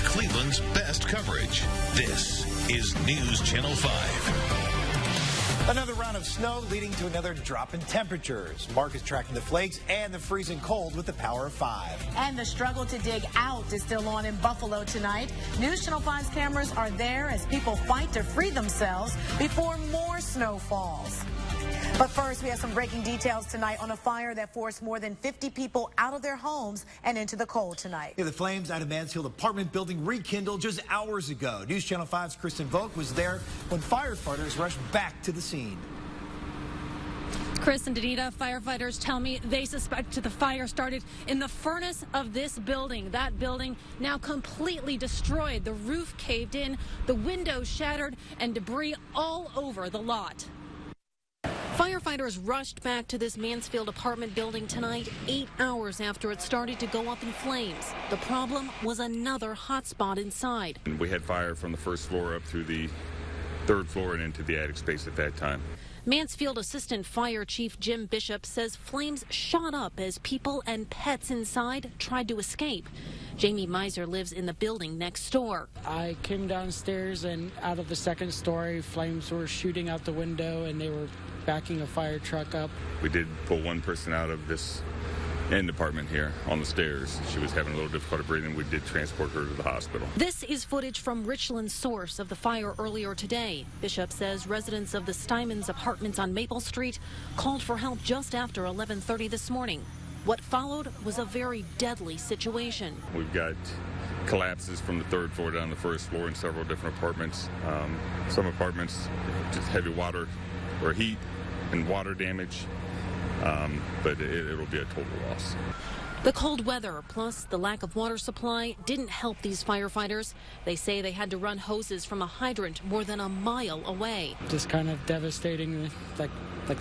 Cleveland's best coverage. This is News Channel 5. Another round of snow leading to another drop in temperatures. Mark is tracking the flakes and the freezing cold with the power of 5. And the struggle to dig out is still on in Buffalo tonight. News Channel 5's cameras are there as people fight to free themselves before more snow falls. But first, we have some breaking details tonight on a fire that forced more than 50 people out of their homes and into the cold tonight. Yeah, the flames at a Mansfield apartment building rekindled just hours ago. News Channel 5's Kristen Volk was there when firefighters rushed back to the scene. Chris and Danita, firefighters tell me they suspect the fire started in the furnace of this building. That building now completely destroyed. The roof caved in, the windows shattered, and debris all over the lot. Firefighters rushed back to this Mansfield apartment building tonight, 8 hours after it started to go up in flames. The problem was another hot spot inside. We had fire from the first floor up through the third floor and into the attic space at that time. Mansfield Assistant Fire Chief Jim Bishop says flames shot up as people and pets inside tried to escape. Jamie Miser lives in the building next door. I came downstairs and out of the second story, flames were shooting out the window and they were backing a fire truck up. We did pull one person out of this end apartment here on the stairs. She was having a little difficulty breathing. We did transport her to the hospital. This is footage from Richland's source of the fire earlier today. Bishop says residents of the Steinmans apartments on Maple Street called for help just after 11:30 this morning. What followed was a very deadly situation. We've got collapses from the third floor down to the first floor in several different apartments. Some apartments just heavy water or heat and water damage, but it'll be a total loss. The cold weather plus the lack of water supply didn't help these firefighters. They say they had to run hoses from a hydrant more than a mile away. Just kind of devastating, like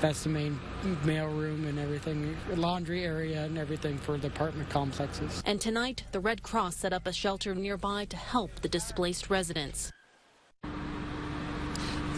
that's the main mail room and everything, laundry area and everything for the apartment complexes. And tonight, the Red Cross set up a shelter nearby to help the displaced residents.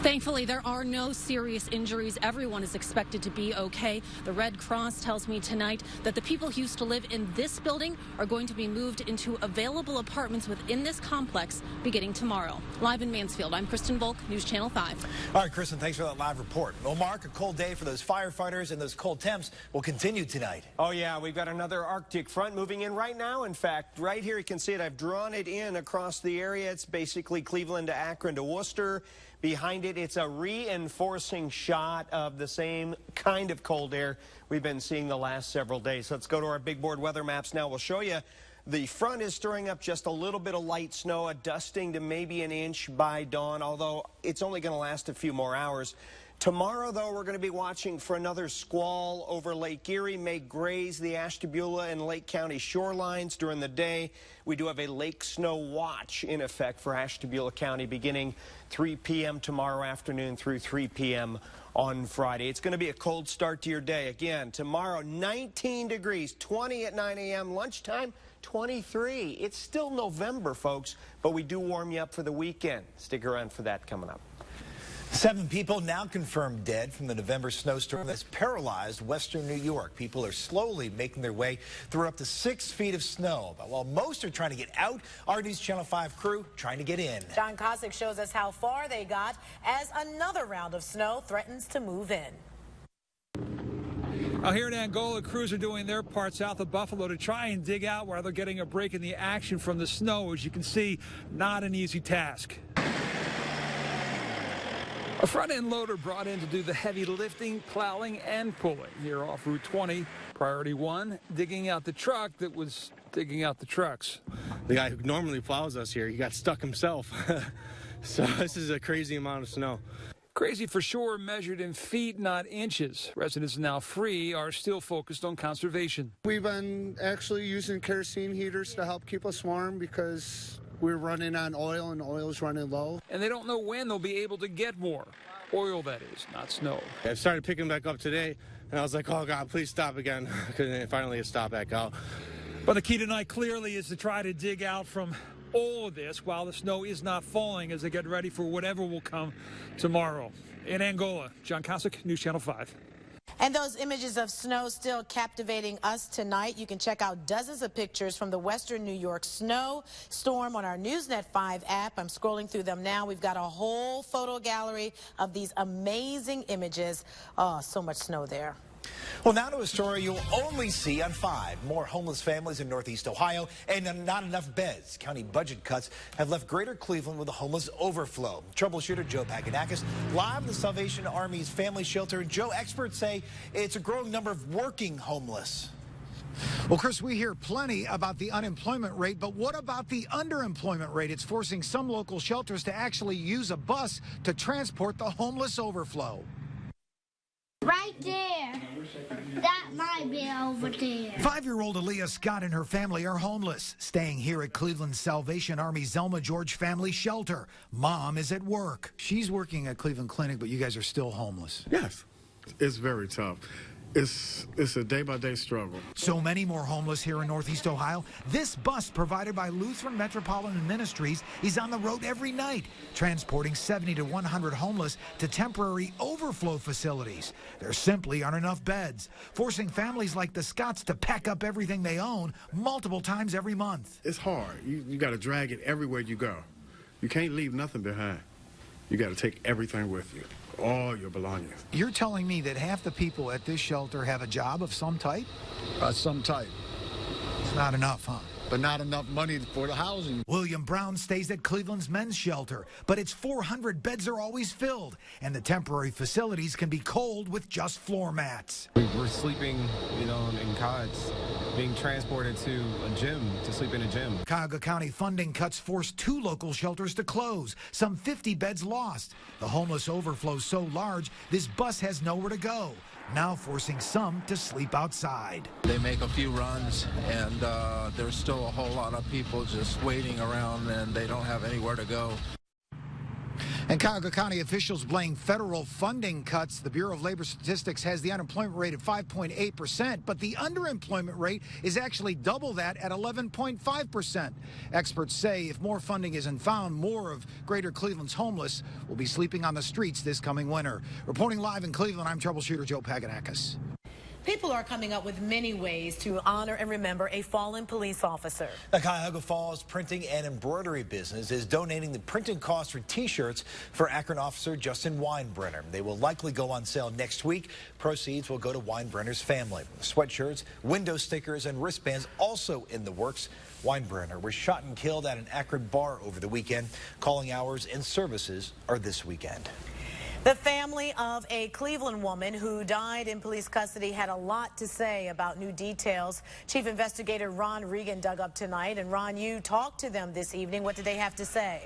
Thankfully, there are no serious injuries. Everyone is expected to be okay. The Red Cross tells me tonight that the people who used to live in this building are going to be moved into available apartments within this complex beginning tomorrow. Live in Mansfield, I'm Kristen Volk, News Channel 5. All right, Kristen, thanks for that live report. Well, Mark, a cold day for those firefighters, and those cold temps will continue tonight. Oh, yeah, we've got another Arctic front moving in right now. In fact, right here you can see it. I've drawn it in across the area. It's basically Cleveland to Akron to Worcester. Behind it, it's a reinforcing shot of the same kind of cold air we've been seeing the last several days. Let's go to our big board weather maps now. We'll show you the front is stirring up just a little bit of light snow, a dusting to maybe an inch by dawn, although it's only going to last a few more hours. Tomorrow, though, we're going to be watching for another squall over Lake Erie, may graze the Ashtabula and Lake County shorelines during the day. We do have a lake snow watch in effect for Ashtabula County beginning 3 p.m. tomorrow afternoon through 3 p.m. on Friday. It's going to be a cold start to your day. Again, tomorrow, 19 degrees, 20 at 9 a.m. lunchtime, 23. It's still November, folks, but we do warm you up for the weekend. Stick around for that coming up. 7 people now confirmed dead from the November snowstorm that's paralyzed western New York. People are slowly making their way through up to 6 feet of snow. But while most are trying to get out, our News Channel 5 crew trying to get in. John Kosick shows us how far they got as another round of snow threatens to move in. Now here in Angola, crews are doing their part south of Buffalo to try and dig out while they're getting a break in the action from the snow. As you can see, not an easy task. A front-end loader brought in to do the heavy lifting, plowing, and pulling here off Route 20. Priority 1, digging out the truck that was digging out the trucks. The guy who normally plows us here, he got stuck himself. So this is a crazy amount of snow. Crazy for sure, measured in feet, not inches. Residents now free are still focused on conservation. We've been actually using kerosene heaters to help keep us warm because we're running on oil and oil's running low. And they don't know when they'll be able to get more. Oil, that is, not snow. I started picking back up today, and I was like, oh, God, please stop again. And finally it stopped back out. But the key tonight clearly is to try to dig out from all of this while the snow is not falling as they get ready for whatever will come tomorrow. In Angola, John Kosick, News Channel 5. And those images of snow still captivating us tonight. You can check out dozens of pictures from the Western New York snow storm on our Newsnet 5 app. I'm scrolling through them now. We've got a whole photo gallery of these amazing images. Oh, so much snow there. Well, now to a story you'll only see on 5. More homeless families in Northeast Ohio and not enough beds. County budget cuts have left Greater Cleveland with a homeless overflow. Troubleshooter Joe Paganakis live at the Salvation Army's family shelter. Joe, experts say it's a growing number of working homeless. Well, Chris, we hear plenty about the unemployment rate, but what about the underemployment rate? It's forcing some local shelters to actually use a bus to transport the homeless overflow. Right there. That might be over there. 5-year-old Aaliyah Scott and her family are homeless, staying here at Cleveland's Salvation Army Zelma George Family Shelter. Mom is at work. She's working at Cleveland Clinic, but you guys are still homeless. Yes, it's very tough. It's a day-by-day struggle. So many more homeless here in Northeast Ohio. This bus, provided by Lutheran Metropolitan Ministries, is on the road every night, transporting 70 to 100 homeless to temporary overflow facilities. There simply aren't enough beds, forcing families like the Scotts to pack up everything they own multiple times every month. It's hard. You got to drag it everywhere you go. You can't leave nothing behind. You got to take everything with you. All your belongings. You're telling me that half the people at this shelter have a job of some type? Some type. It's not enough, huh? But not enough money for the housing. William Brown stays at Cleveland's men's shelter, but its 400 beds are always filled, and the temporary facilities can be cold with just floor mats. We're sleeping, in cots, being transported to a gym, to sleep in a gym. Cuyahoga County funding cuts forced 2 local shelters to close, some 50 beds lost. The homeless overflow so large, this bus has nowhere to go, now forcing some to sleep outside. They make a few runs, and there's still a whole lot of people just waiting around, and they don't have anywhere to go. And Cuyahoga County officials blame federal funding cuts. The Bureau of Labor Statistics has the unemployment rate at 5.8%, but the underemployment rate is actually double that at 11.5%. Experts say if more funding isn't found, more of Greater Cleveland's homeless will be sleeping on the streets this coming winter. Reporting live in Cleveland, I'm Troubleshooter Joe Paganakis. People are coming up with many ways to honor and remember a fallen police officer. The Cuyahoga Falls printing and embroidery business is donating the printing costs for T-shirts for Akron officer Justin Weinbrenner. They will likely go on sale next week. Proceeds will go to Weinbrenner's family. Sweatshirts, window stickers, and wristbands also in the works. Weinbrenner was shot and killed at an Akron bar over the weekend. Calling hours and services are this weekend. The family of a Cleveland woman who died in police custody had a lot to say about new details. Chief Investigator Ron Regan dug up tonight. And Ron, you talked to them this evening. What did they have to say?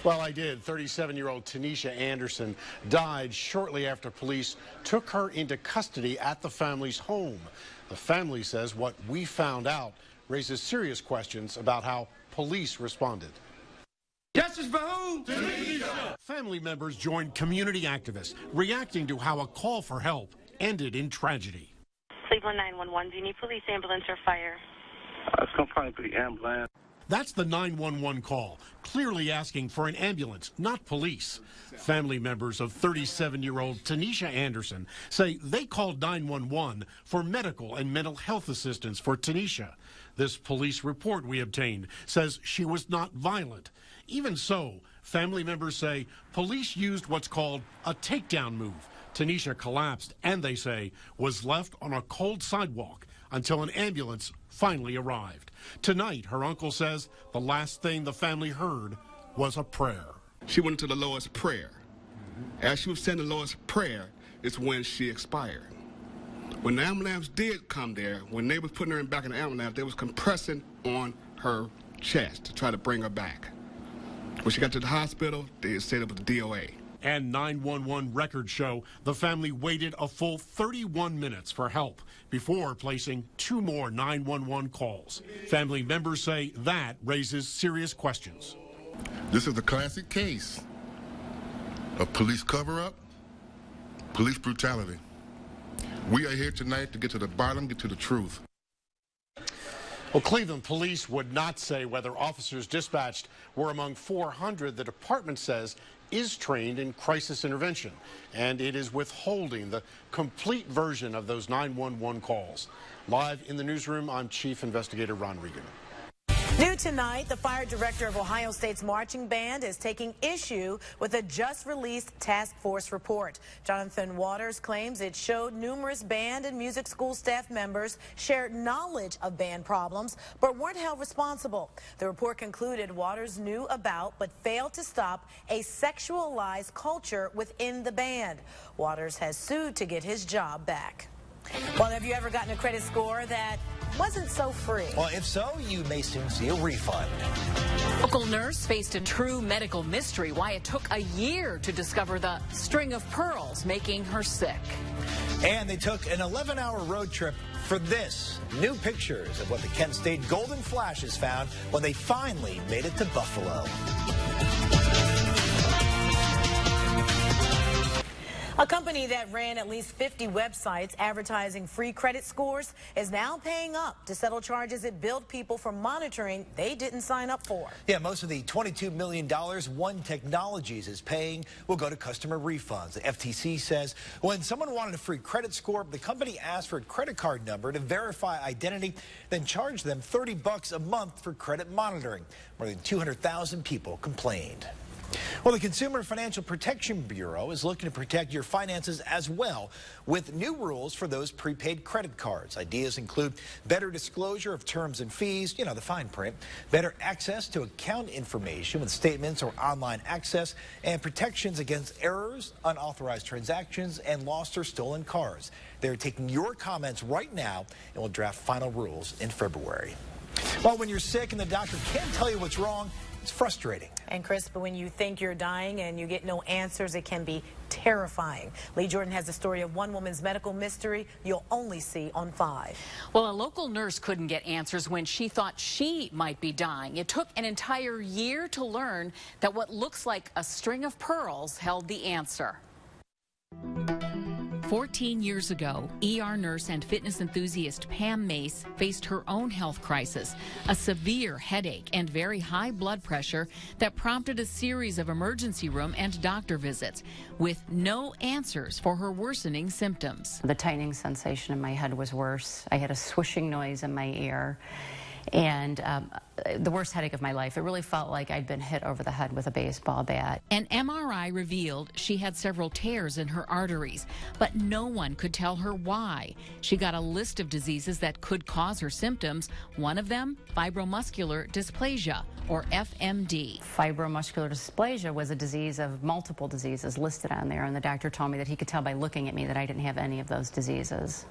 Well, I did. 37-year-old Tanisha Anderson died shortly after police took her into custody at the family's home. The family says what we found out raises serious questions about how police responded. Justice for who? Family members joined community activists reacting to how a call for help ended in tragedy. Cleveland 911, do you need police, ambulance, or fire? It's going to probably be ambulance. That's the 911 call, clearly asking for an ambulance, not police. Family members of 37-year-old Tanisha Anderson say they called 911 for medical and mental health assistance for Tanisha. This police report we obtained says she was not violent. Even so, family members say police used what's called a takedown move. Tanisha collapsed and, they say, was left on a cold sidewalk until an ambulance finally arrived. Tonight, her uncle says the last thing the family heard was a prayer. She went into the Lord's Prayer. As she was saying the Lord's Prayer, is when she expired. When the ambulance did come there, when they was putting her back in the ambulance, they was compressing on her chest to try to bring her back. When she got to the hospital, they said it was the DOA. And 911 records show the family waited a full 31 minutes for help before placing 2 more 911 calls. Family members say that raises serious questions. This is a classic case of police cover-up, police brutality. We are here tonight to get to the bottom, get to the truth. Well, Cleveland police would not say whether officers dispatched were among 400 the department says is trained in crisis intervention, and it is withholding the complete version of those 911 calls. Live in the newsroom, I'm Chief Investigator Ron Regan. New tonight, the fire director of Ohio State's marching band is taking issue with a just-released task force report. Jonathan Waters claims it showed numerous band and music school staff members shared knowledge of band problems but weren't held responsible. The report concluded Waters knew about but failed to stop a sexualized culture within the band. Waters has sued to get his job back. Well, have you ever gotten a credit score that wasn't so free? Well, if so, you may soon see a refund. Local nurse faced a true medical mystery, why it took a year to discover the string of pearls making her sick. And they took an 11-hour road trip for this. New pictures of what the Kent State Golden Flashes found when they finally made it to Buffalo. A company that ran at least 50 websites advertising free credit scores is now paying up to settle charges it billed people for monitoring they didn't sign up for. Yeah, most of the $22 million One Technologies is paying will go to customer refunds. The FTC says when someone wanted a free credit score, the company asked for a credit card number to verify identity, then charged them $30 a month for credit monitoring. More than 200,000 people complained. Well, the Consumer Financial Protection Bureau is looking to protect your finances as well with new rules for those prepaid credit cards. Ideas include better disclosure of terms and fees, you know, the fine print, better access to account information with statements or online access, and protections against errors, unauthorized transactions, and lost or stolen cars. They're taking your comments right now and will draft final rules in February. Well, when you're sick and the doctor can't tell you what's wrong, it's frustrating. And Chris, but when you think you're dying and you get no answers, it can be terrifying. Lee Jordan has the story of one woman's medical mystery you'll only see on 5. Well, a local nurse couldn't get answers when she thought she might be dying. It took an entire year to learn that what looks like a string of pearls held the answer. 14 years ago, ER nurse and fitness enthusiast Pam Mace faced her own health crisis, a severe headache and very high blood pressure that prompted a series of emergency room and doctor visits with no answers for her worsening symptoms. The tightening sensation in my head was worse. I had a swishing noise in my ear. And the worst headache of my life. It really felt like I'd been hit over the head with a baseball bat. An MRI revealed she had several tears in her arteries, but no one could tell her why. She got a list of diseases that could cause her symptoms. One of them, fibromuscular dysplasia, or FMD. Fibromuscular dysplasia was a disease of multiple diseases listed on there, and the doctor told me that he could tell by looking at me that I didn't have any of those diseases.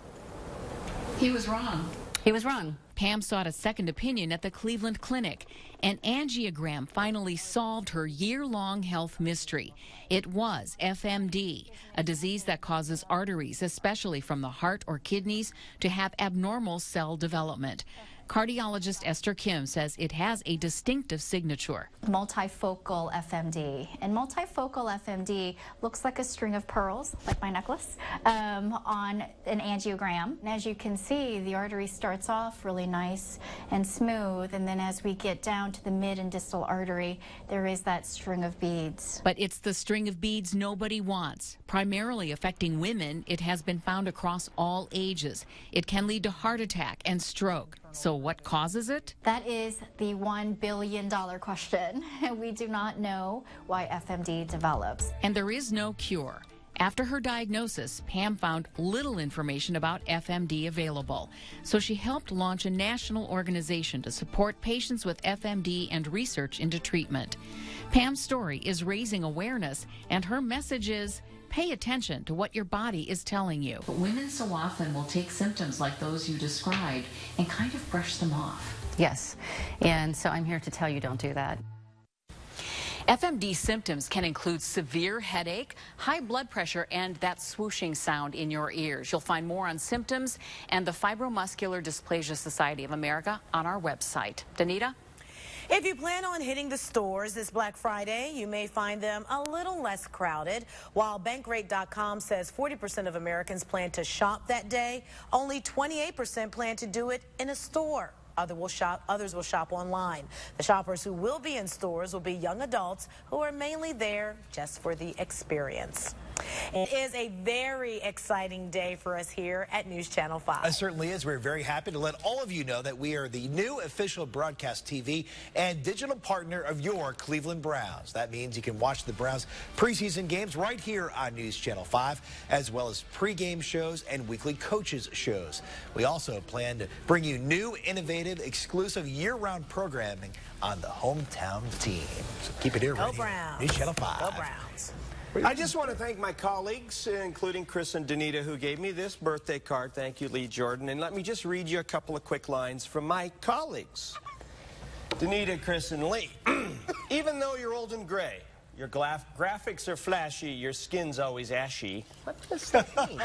He was wrong. He was wrong. Pam sought a second opinion at the Cleveland Clinic. An angiogram finally solved her year-long health mystery. It was FMD, a disease that causes arteries, especially from the heart or kidneys, to have abnormal cell development. Cardiologist Esther Kim says it has a distinctive signature. Multifocal FMD. And multifocal FMD looks like a string of pearls, like my necklace, on an angiogram. And as you can see, the artery starts off really nice and smooth, and then as we get down to the mid and distal artery, there is that string of beads. But it's the string of beads nobody wants. Primarily affecting women, it has been found across all ages. It can lead to heart attack and stroke. So what causes it? That is the $1 billion question. We do not know why FMD develops. And there is no cure. After her diagnosis, Pam found little information about FMD available. So she helped launch a national organization to support patients with FMD and research into treatment. Pam's story is raising awareness, and her message is, pay attention to what your body is telling you. But women so often will take symptoms like those you described and kind of brush them off. Yes, and so I'm here to tell you don't do that. FMD symptoms can include severe headache, high blood pressure, and that swooshing sound in your ears. You'll find more on symptoms and the Fibromuscular Dysplasia Society of America on our website. Danita? If you plan on hitting the stores this Black Friday, you may find them a little less crowded. While Bankrate.com says 40% of Americans plan to shop that day, only 28% plan to do it in a store. Others will shop online. The shoppers who will be in stores will be young adults who are mainly there just for the experience. It is a very exciting day for us here at News Channel 5. It certainly is. We're very happy to let all of you know that we are the new official broadcast TV and digital partner of your Cleveland Browns. That means you can watch the Browns preseason games right here on News Channel 5, as well as pregame shows and weekly coaches shows. We also plan to bring you new, innovative, exclusive year-round programming on the hometown team. So keep it here, Go right Browns. News Channel 5. Go Browns. I just want to thank my colleagues, including Chris and Danita, who gave me this birthday card. Thank you, Lee Jordan. And let me just read you a couple of quick lines from my colleagues. Danita, Chris, and Lee. Even though you're old and gray, your graphics are flashy, your skin's always ashy. What does that mean?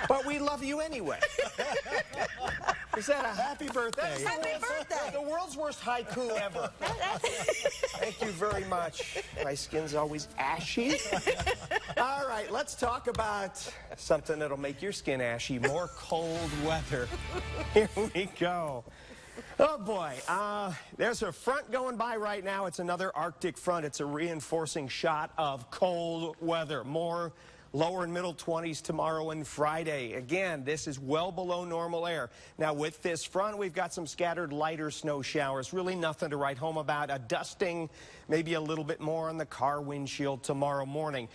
But we love you anyway. Is that a happy birthday? Happy birthday. The world's worst haiku ever. Thank you very much. My skin's always ashy. All right, let's talk about something that'll make your skin ashy, more cold weather. Here we go. Oh, boy. There's a front going by right now. It's another Arctic front. It's a reinforcing shot of cold weather. More lower and middle 20s tomorrow and Friday. Again, this is well below normal air. Now, with this front, we've got some scattered lighter snow showers. Really nothing to write home about. A dusting, maybe a little bit more on the car windshield tomorrow morning.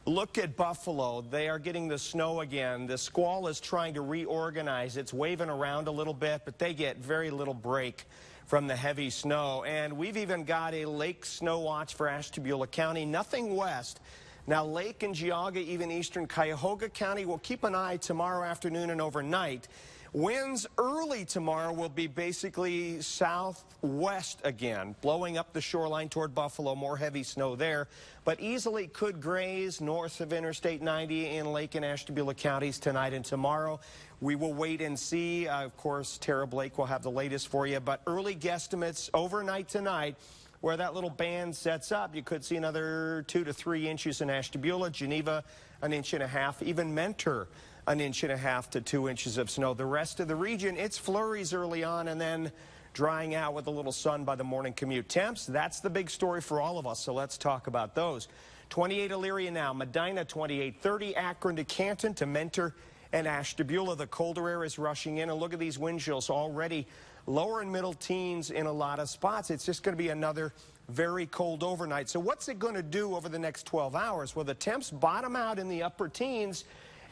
Look at Buffalo. They are getting the snow again. The squall is trying to reorganize. It's waving around a little bit, but they get very little break from the heavy snow. And we've even got a lake snow watch for Ashtabula County. Nothing west. Now, Lake and Geauga, even eastern Cuyahoga County, will keep an eye tomorrow afternoon and overnight. Winds early tomorrow will be basically southwest again, blowing up the shoreline toward Buffalo. More heavy snow there, but easily could graze north of Interstate 90 in Lake and Ashtabula counties tonight and tomorrow. We will wait and see. Of course, Tara Blake will have the latest for you, but early guesstimates overnight tonight. Where that little band sets up, you could see another 2 to 3 inches in Ashtabula, Geneva, 1.5 inches, even Mentor, 1.5 to 2 inches of snow. The rest of the region, it's flurries early on and then drying out with a little sun by the morning commute. Temps, that's the big story for all of us, so let's talk about those. 28 Elyria now, Medina 28, 30 Akron to Canton to Mentor and Ashtabula. The colder air is rushing in, and look at these wind chills already. Lower and middle teens in a lot of spots. It's just going to be another very cold overnight. So what's it going to do over the next 12 hours? Well, the temps bottom out in the upper teens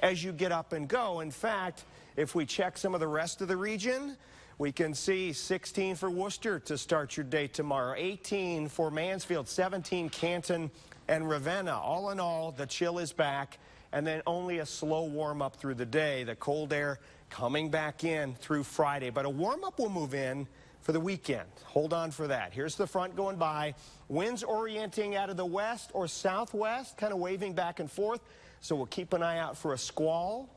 as you get up and go. In fact, if we check some of the rest of the region, we can see 16 for Worcester to start your day tomorrow, 18 for Mansfield, 17 Canton and Ravenna. All in all, the chill is back, and then only a slow warm-up through the day. The cold air coming back in through Friday, but a warm-up will move in for the weekend. Hold on for that. Here's the front going by. Winds orienting out of the west or southwest, kind of waving back and forth. So we'll keep an eye out for a squall.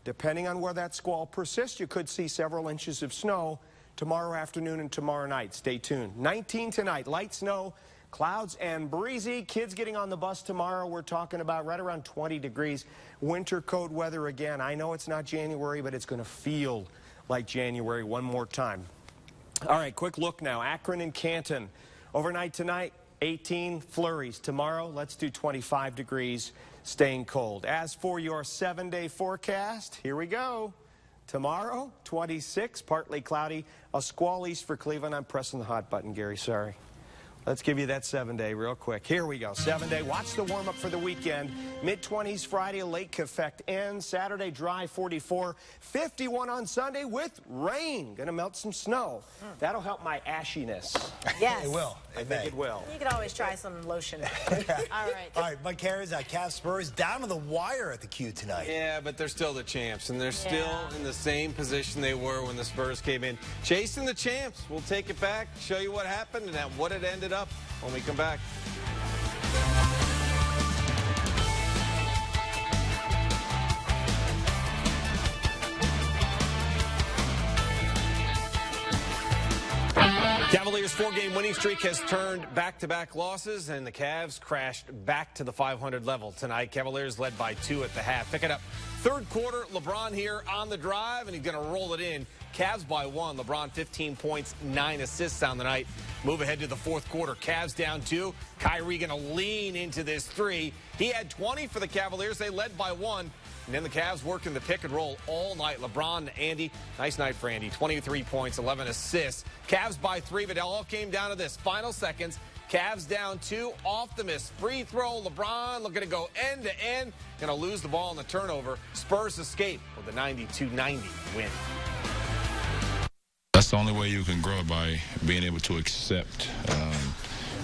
Depending on where that squall persists, you could see several inches of snow tomorrow afternoon and tomorrow night. Stay tuned. 19 tonight, light snow, clouds and breezy. Kids getting on the bus tomorrow, we're talking about right around 20 degrees. Winter coat weather again. I know it's not January, but it's going to feel like January one more time. All right, quick look now. Akron and Canton. Overnight tonight, 18 flurries. Tomorrow, let's do 25 degrees, staying cold. As for your 7-day forecast, here we go. Tomorrow, 26, partly cloudy. A squall east for Cleveland. I'm pressing the hot button, Gary, sorry. Let's give you that 7-day real quick. Here we go. 7-day. Watch the warm-up for the weekend. Mid-20s Friday, lake effect ends. Saturday, dry 44. 51 on Sunday with rain. Going to melt some snow. That'll help my ashiness. Yes. It will. I think it will. You could always try some lotion. All right. All right, Mike Harris, Cavs Spurs down to the wire at the Q tonight. Yeah, but they're still the champs, and they're still in the same position they were when the Spurs came in. Chasing the champs. We'll take it back, show you what happened, and what it ended up when we come back. Cavaliers' 4-game winning streak has turned back-to-back losses, and the Cavs crashed back to the 500 level tonight. Cavaliers led by 2 at the half. Pick it up. Third quarter, LeBron here on the drive, and he's going to roll it in. Cavs by 1. LeBron 15 points, 9 assists on the night. Move ahead to the fourth quarter. Cavs down 2. Kyrie going to lean into this 3. He had 20 for the Cavaliers. They led by 1. And then the Cavs working the pick and roll all night. LeBron and Andy. Nice night for Andy. 23 points, 11 assists. Cavs by 3, but it all came down to this. Final seconds. Cavs down 2, off the miss. Free throw, LeBron looking to go end to end. Going to lose the ball on the turnover. Spurs escape with a 92-90 win. That's the only way you can grow, by being able to accept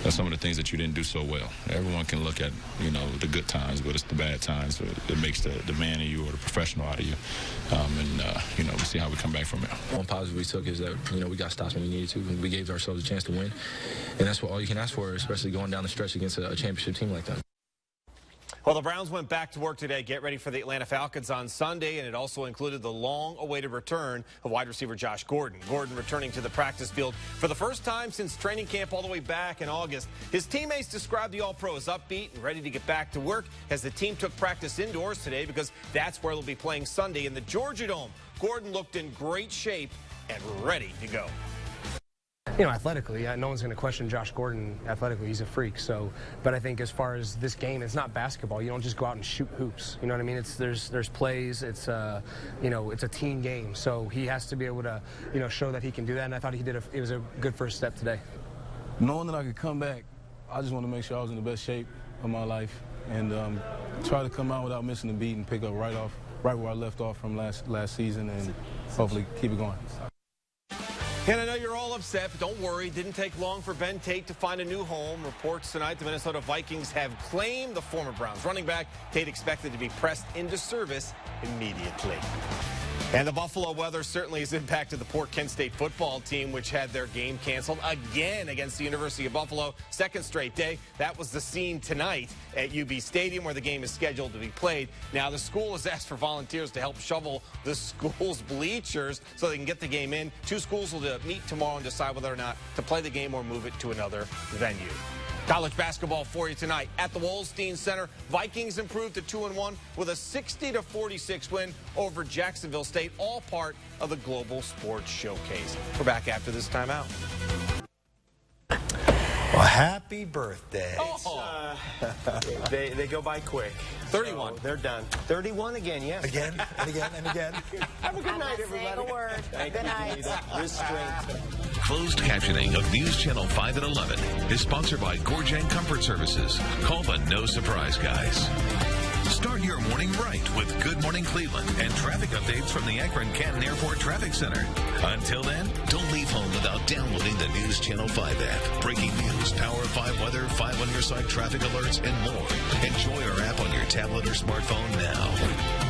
some of the things that you didn't do so well. Everyone can look at, the good times, but it's the bad times that makes the man in you or the professional out of you. We'll see how we come back from it. One positive we took is that, we got stops when we needed to, and we gave ourselves a chance to win. And that's what all you can ask for, especially going down the stretch against a championship team like that. Well, the Browns went back to work today. Get ready for the Atlanta Falcons on Sunday, and it also included the long-awaited return of wide receiver Josh Gordon. Gordon returning to the practice field for the first time since training camp all the way back in August. His teammates described the All-Pro as upbeat and ready to get back to work as the team took practice indoors today, because that's where they'll be playing Sunday in the Georgia Dome. Gordon looked in great shape and ready to go. Athletically, no one's going to question Josh Gordon athletically. He's a freak. But I think as far as this game, it's not basketball. You don't just go out and shoot hoops. You know what I mean? There's plays. It's it's a team game. So he has to be able to, show that he can do that. And I thought it was a good first step today. Knowing that I could come back, I just want to make sure I was in the best shape of my life and try to come out without missing a beat and pick up right where I left off from last season, and hopefully keep it going. And I know you're all upset, but don't worry. It didn't take long for Ben Tate to find a new home. Reports tonight the Minnesota Vikings have claimed the former Browns running back. Tate expected to be pressed into service immediately. And the Buffalo weather certainly has impacted the poor Kent State football team, which had their game canceled again against the University of Buffalo. Second straight day. That was the scene tonight at UB Stadium, where the game is scheduled to be played. Now, the school has asked for volunteers to help shovel the school's bleachers so they can get the game in. 2 schools will meet tomorrow and decide whether or not to play the game or move it to another venue. College basketball for you tonight at the Wolstein Center. Vikings improved to 2-1 with a 60-46 win over Jacksonville State, all part of the Global Sports Showcase. We're back after this timeout. Well, happy birthday. They go by quick. 31. So they're done. 31 again, yes. Again and again and again. Have a good night, everybody. Saying a word. Thank Good you, night. Janita. Restraint. Closed captioning of News Channel 5 at 11 is sponsored by Gorjan Comfort Services. Call the No Surprise Guys. Start your morning right with Good Morning Cleveland and traffic updates from the Akron-Canton Airport Traffic Center. Until then, don't leave home without downloading the News Channel 5 app. Breaking news, Power 5 weather, 5 on your site traffic alerts, and more. Enjoy our app on your tablet or smartphone now.